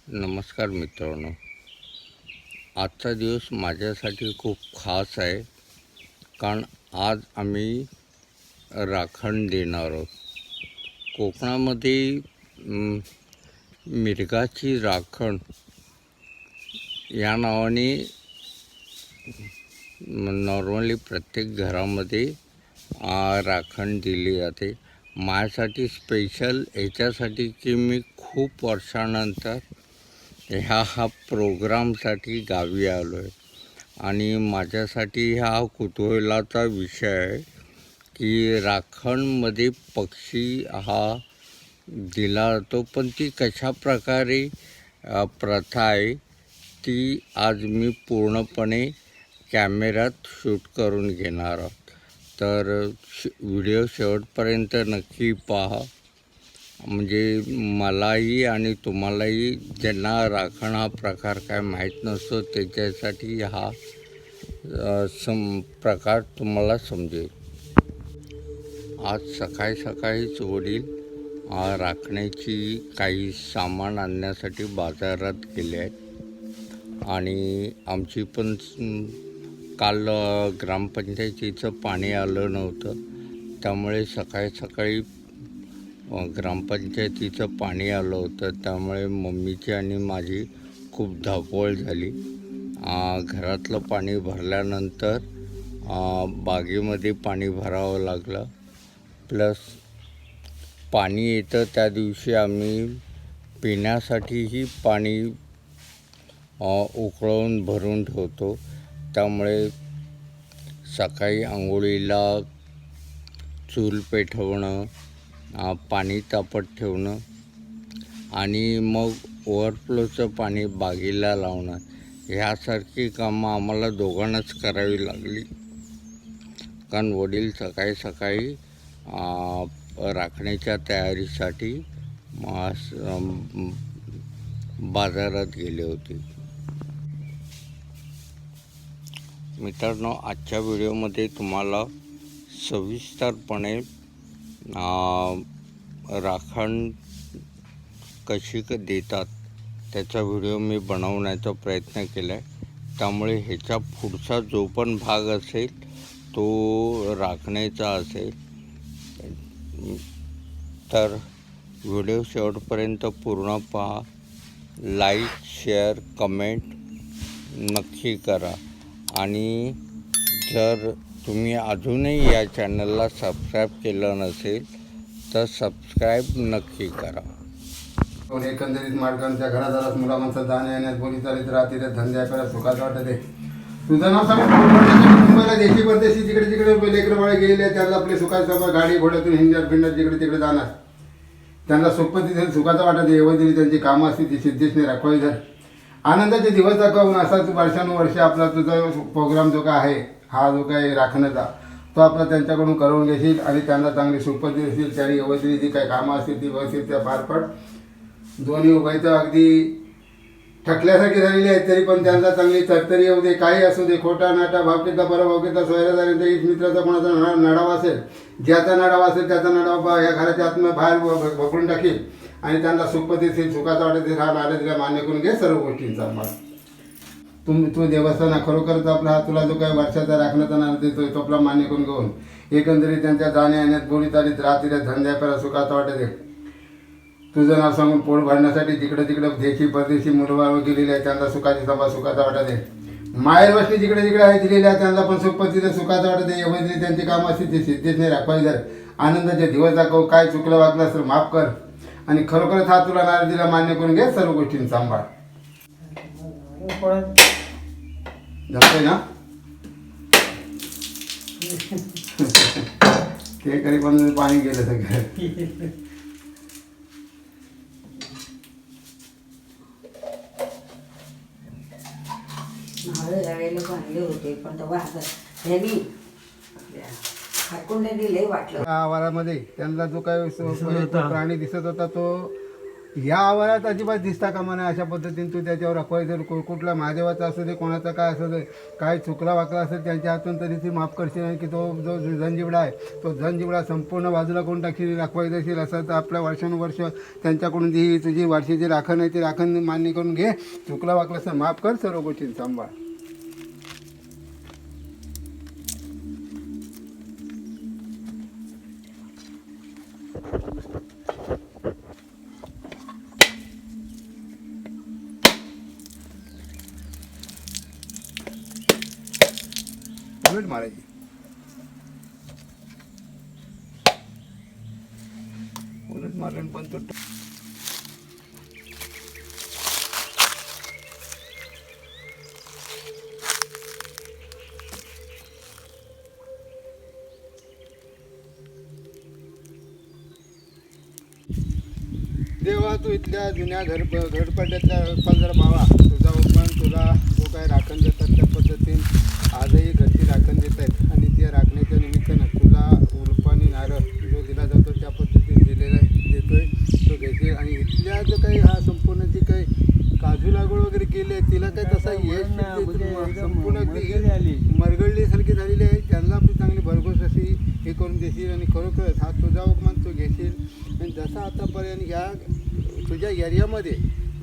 नमस्कार मित्रांनो, आजचा दिवस माझ्यासाठी खूप खास आहे. कारण आज आम्ही राखण देणार आहोत. कोकणामध्ये मिरगाची राखण या नावाने नॉर्मली प्रत्येक घरामध्ये राखण दिली जाते. माझ्यासाठी स्पेशल याच्यासाठी की मी खूप वर्षानंतर ह्या प्रोग्रामसाठी गावी आलो आहे आणि माझ्यासाठी हा कुतूहलाचा विषय आहे की राखणमध्ये पक्षी हा दिला जातो, पण ती कशाप्रकारे प्रथा आहे ती आज मी पूर्णपणे कॅमेऱ्यात शूट करून घेणार आहोत. तर व्हिडिओ शेवटपर्यंत नक्की पहा. म्हणजे मलाही आणि तुम्हालाही ज्यांना राखण हा प्रकार काय माहीत नसतो त्याच्यासाठी हा प्रकार तुम्हाला समजेल. आज सकाळी सकाळीच वडील राखण्याची काही सामान आणण्यासाठी बाजारात गेले आहेत आणि आमची पण काल ग्रामपंचायतीचं पाणी आलं नव्हतं, त्यामुळे सकाळी सकाळी ग्रामपंचायतीचं पाणी आलं होतं. त्यामुळे मम्मीची आणि माझी खूप धावपळ झाली. घरातलं पाणी भरल्यानंतर बागेमध्ये पाणी भरावं लागलं. प्लस पाणी येतं त्या दिवशी आम्ही पिण्यासाठीही पाणी उकळून भरून ठेवतो. त्यामुळे सकाळी आंघोळीला चूल पेटवणं, पाणी तापत ठेवणं आणि मग ओव्हरफ्लोचं पाणी बागेला लावणं ह्यासारखी कामं आम्हाला दोघांनाच करावी लागली. कारण वडील सकाळी सकाळी राखण्याच्या तयारीसाठी बाजारात गेले होते. मित्रांनो, आजच्या व्हिडिओमध्ये तुम्हाला सविस्तरपणे राखण कशी देतात त्याचा व्हिडिओ मी बनवण्याचा प्रयत्न केला आहे. त्यामुळे ह्याचा पुढचा जो पण भाग असेल तो राखण्याचा असेल. तर व्हिडिओ शेवटपर्यंत पूर्ण पहा. लाईक, शेअर, कमेंट नक्की करा आणि जर तुम्ही अजूनही या चॅनलला सबस्क्राईब केलं नसेल तर सबस्क्राईब नक्की करा. एकंदरीत मालकांच्या घरादारात मुला माणसात जाण्या येण्यात बोली चालीत राहतील धंद्याकडे सुखाचं वाटत आहे. तुझं नाव सांगून मुंबईला देशी परदेशी जिकडे जिकडे लेकरं बाळे गेलेले त्यांना आपले सुखाचं गाडी घोड्यातून हिंडत फिरण्यात जिकडे तिकडे जाणार त्यांना सुखपती सुखाचं वाटत आहे. एवढी त्यांची कामं असतील ती सिद्धीशने राखवावी जर आनंदाचे दिवस दाखवून असाच वर्षानुवर्षे आपला तुझा प्रोग्राम जो काय आहे हा जो काही राखण्याचा तो आपला त्यांच्याकडून करून घेशील आणि त्यांना चांगली सुखपती देशील. त्यांनी एवढी जी काही कामं असतील ती व्यवस्थित त्या पार पड. दोन्ही उभय तर अगदी ठकल्यासारखी झालेली आहेत तरी पण त्यांना चांगली तरतरी येऊ दे. काही असू दे, खोटा नाटा भावकीचा बरं भावकीचा सोयरादारीचा ईश मित्राचा कोणाचा नडावा असेल, ज्याचा नडावा असेल त्याचा नडावा या घराच्या आत्म बाहेर भोकळून टाकील आणि त्यांना सुखपती देतील. सुखाचा वाटत हा नारे तिला मान्य करून घे सर्व गोष्टींचा मान. तू देवस्थाना खरोखरच आपला हा तुला जो काही वर्षाचा राखण्याचा नार देतोय तो आपला मान्य करून घेऊन एकंदरीत त्यांच्या जाण्या येण्यात बोली चालीत राहतील धंद्यापेला सुखाचा वाटत आहे. तुझं नाव सांगून पोट भरण्यासाठी जिकडे तिकडे देशी परदेशी मुलबाळ गेलेले आहे त्यांना सुखाची सभा सुखाचा वाटत आहे. माहेर वस्ती जिकडे जिकडे आहे दिलेल्या त्यांना पण सुखपतीने सुखाचा वाटत आहे. एवढी त्यांची कामं असतील ती सिद्धीशने राखवावी जर आनंदाचे दिवस दाखव. काय चुकलं वागलं असेल माफ कर आणि खरोखरच हा तुला नार दिला मान्य करून घे सर्व गोष्टींचा सांभाळ. जमतंय ना ते कधी पण पाणी गेलं सगळं. चांगले होते पण तेव्हा ह्यांनी हाकून दिले वाटलं. आवारामध्ये त्यांना जो काही प्राणी दिसत होता तो या आवारात अजिबात दिसता कामा नाही. अशा पद्धतीने तू त्याच्यावर रखवाय जर कुठला महादेवाचा असू दे, कोणाचा काय असू दे, काय चुकला वाकला असेल त्यांच्या हातून तरी ती माफ करशील. आणि की तो जो जनजिवडा आहे तो जनजिवडा संपूर्ण बाजूला कोण टाकशील, राखवाय देशील. असं तर आपल्या वर्षानुवर्ष त्यांच्याकडून जी तुझी वर्षाची राखण आहे ती राखण मान्य करून घे. चुकला वाकला असं माफ कर, सर्व गोष्टी सांभाळ. उलट मारायची. उलट मारून पण तो देवा तू इथल्या जुन्या घरपट्ट्यातल्या पंधरा भावा तुझा उपमान तुला जो काय राखण देतात त्या पद्धतीने आजही घरची राखण देत आहेत. आणि त्या राखण्याच्या निमित्तानं तुला उलपानी नारळ जो दिला जातो त्या पद्धतीने दिलेला देतोय तो घेशील. आणि इथल्या जो काही हा संपूर्ण जी काही काजू लागवड वगैरे केली आहे तिला काही तसा संपूर्ण मरगळलीसारखी झालेली आहे. त्यांना आपली चांगली भरघोस अशी हे करून देशील. आणि खरोखरच हा तुझा उपमान तो घेशील. आणि जसा आतापर्यंत ह्या तुझ्या एरियामध्ये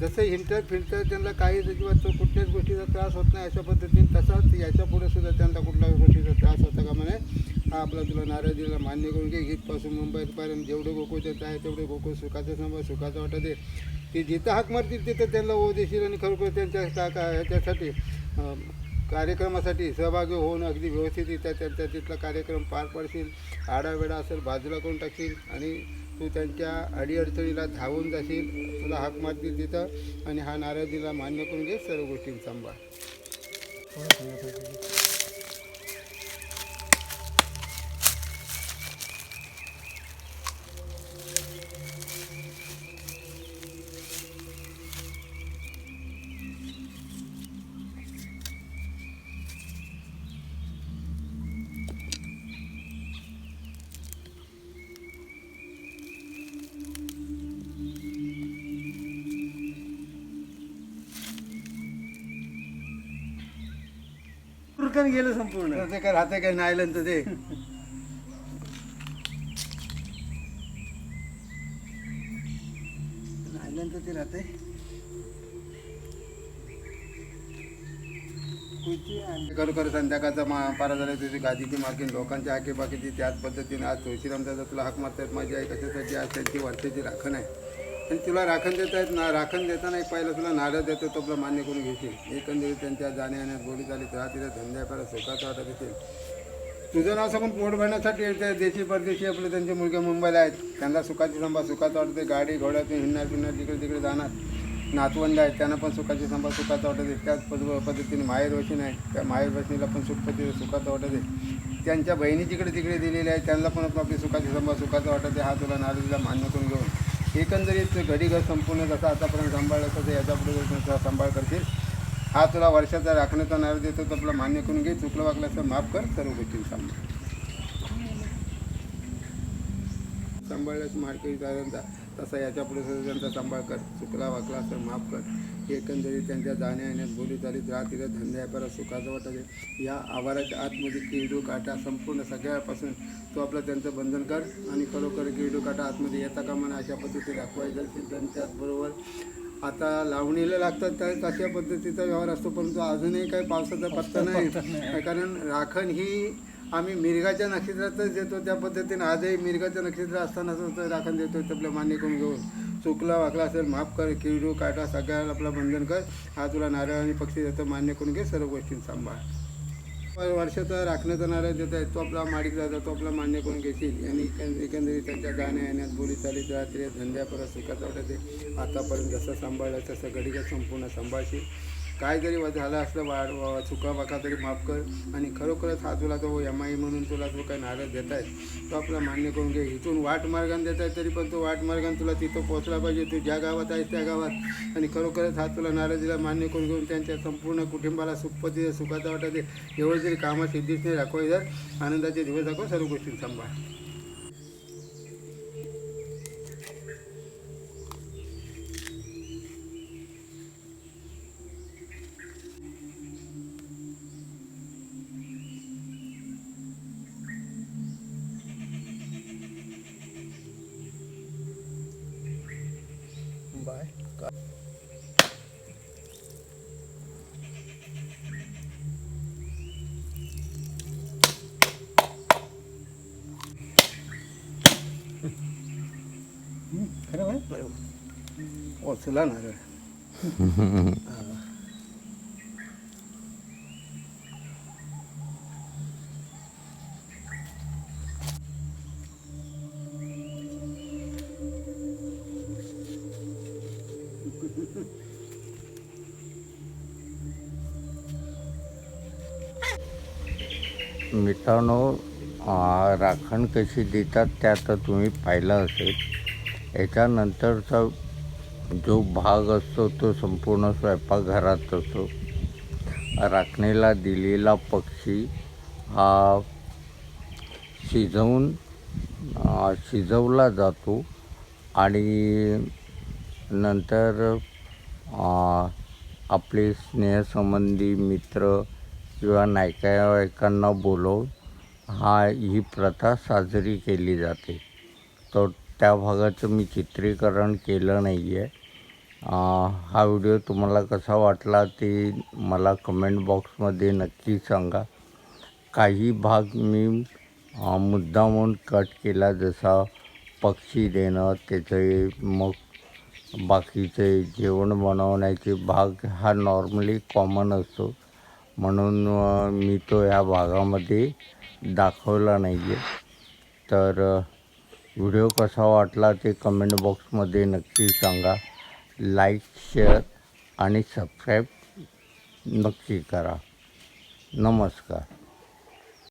जसं फिरतं त्यांना काही किंवा तो कुठल्याच गोष्टीचा त्रास होत नाही अशा पद्धतीने तसाच याच्या पुढे सुद्धा त्यांना कुठल्याच गोष्टीचा त्रास होता का म्हणे. हा आपला तुला नाराजीला मान्य करून घे. इथपासून मुंबईपर्यंत जेवढे गोकुळच आहे तेवढे गोकुळ सुखाचं सांभाळ सुखाचं वाटत दे. ते जिथं हाक मारतील तिथं त्यांना ओ देशील. आणि खरोखर त्यांच्या ह्याच्यासाठी कार्यक्रमासाठी सहभागी होऊन अगदी व्यवस्थित त्यांचा तिथला कार्यक्रम पार पाडशील. आडावेडा असेल बाजूला करून टाकशील. आणि तू त्यांच्या अडीअडचणीला धावून जाशील. तुला हाक मारतील तिथं. आणि हा नाराजीला मान्य करून घे, सर्व गोष्टी सांभाळ. गेलं संपूर्ण. ते काय राहते काय नाही आलं तर ते आल्यानंतर ते राहते. खरोखर संध्याकाळचा पारा झाला तुझी गादीची मार्किन लोकांच्या हाके बाकीची त्याच पद्धतीने आज तुळशीरामचा तुला हाक मारतायत माझी आई कशासाठी आज त्यांची वर्षाची राखण आहे. आणि तुला राखण देत आहेत ना. राखण देताना पहिलं तुला नारळ देतो तो आपलं मान्य करून घेशील. एकंदरीत त्यांच्या जाण्या येण्यात बोली चालीत राहतील धंद्या करा सुखाचा वाटत असेल. तुझं नाव सांगून पोट भरण्यासाठी देशी परदेशी आपले त्यांचे मुलगे मुंबईला आहेत. त्यांना सुखाची संभाळ सुखाचा वाटते. गाडी घोड्यातून हिंडणार फिरणार तिकडे तिकडे जाणार. नातवंड आहेत त्यांना पण सुखाची संभाळ सुखाचा वाटत आहे. त्याच पद्धतीने माहेर वशीन आहे त्या माहेर वशनीला पण सुखाचा वाटत आहे. त्यांच्या बहिणी जिकडे तिकडे दिलेल्या आहेत त्यांना पण आपली सुखाची संभाळ सुखाचा वाटत आहे. हा तुला नारळीला मान्य करून घेऊन एकंदरीत घडी घर संपूर्ण जसा आतापर्यंत सांभाळलं तसं याच्या पुढे सांभाळ करतील. हा तुला वर्षाचा राखण्याचा नारळ देतो तो आपला मान्य करून घे. चुकलं वागलं असं माफ कर, सर्व गोष्टी सांभाळल्यास मार्केट त्यांचा तसा याच्या पुढे सुद्धा त्यांचा सांभाळ कर. चुकला वाकला असं माफ कर. एकंदरीत त्यांच्या जाण्या येण्यात बोली चालीत राहतील धंद्या परत सुखाचं वाटत या आवाराच्या आतमध्ये किडू काटा संपूर्ण सगळ्यापासून तो आपलं त्यांचं बंधन कर. आणि खरोखर किडू काटा आतमध्ये येता कामा अशा पद्धतीने दाखवायचं. त्यांच्याबरोबर आता लावणीला लागतात त्या तशा पद्धतीचा व्यवहार असतो. परंतु अजूनही काही पावसाचा पत्ता नाही. कारण राखण ही आम्ही मिरगाच्या नक्षत्रातच देतो. त्या पद्धतीने आजही मिरगाचं नक्षत्र असतानाच राखण देतो. आपलं मान्य करून घेऊन चुकला वाकला असेल माफ कर. किडू काटा सगळ्याला आपलं बंधन कर. हा तुला नारळ आणि पक्षी देतो मान्य करून घे. सर्व गोष्टी सांभाळ. वर्षाचा राखण्याचा नारळ देत आहे तो आपला माडिक जातो तो आपला मान्य करून घेशील. आणि एकंदरीत त्यांच्या गाण्या येण्यात बोली चालीत राहतील धंद्या परत सुखाचा वाटते. आतापर्यंत जसं सांभाळलं तसं घडीचं संपूर्ण सांभाळशील. काय जरी झालं असलं चुका वाका तरी माफ कर. आणि खरोखरच हा तुला तो एमाई म्हणून तुला जो काही नारळ देत आहे तो आपला मान्य करून घे. इथून वाट मार्गाने देत आहे तरी पण तो वाट मार्गाने तुला तिथं पोचला पाहिजे. तू ज्या गावात आहेस त्या गावात. आणि खरोखरच हा तुला नारळ दिला मान्य करून घेऊन त्यांच्या संपूर्ण कुटुंबाला सुखपती सुखाचा वाटत एवढं जरी कामात सिद्धीच नाही दाखवाय जर आनंदाचे दिवस दाखव. सर्व गोष्टी सांभाळ. ओचला नारळ. मित्रांनो, राखण कशी देतात ते आता तुम्ही पाहिलं असेल. याच्यानंतरचा जो भाग असतो तो संपूर्ण स्वयंपाकघरात असतो. राखणीला दिलेला पक्षी हा शिजवला जातो आणि नंतर आपले स्नेहसंबंधी मित्र किंवा नातेवाईकांना बोलवून ही प्रथा साजरी केली जाते. तर त्या भागाचं मी चित्रीकरण केलं नाही आहे. हा व्हिडिओ तुम्हाला कसा वाटला ते मला कमेंट बॉक्समध्ये नक्की सांगा. काही भाग मी मुद्दामून कट केला, जसा पक्षी देणं, त्याचे मग बाकीचे जेवण बनवण्याचे भाग हा नॉर्मली कॉमन असतो, म्हणून मी तो ह्या भागामध्ये दाखवला नाही आहे. तर व्हिडिओ कसा वाटला ते कमेंट बॉक्समध्ये नक्की सांगा. लाईक, शेअर आणि सबस्क्राईब नक्की करा. नमस्कार.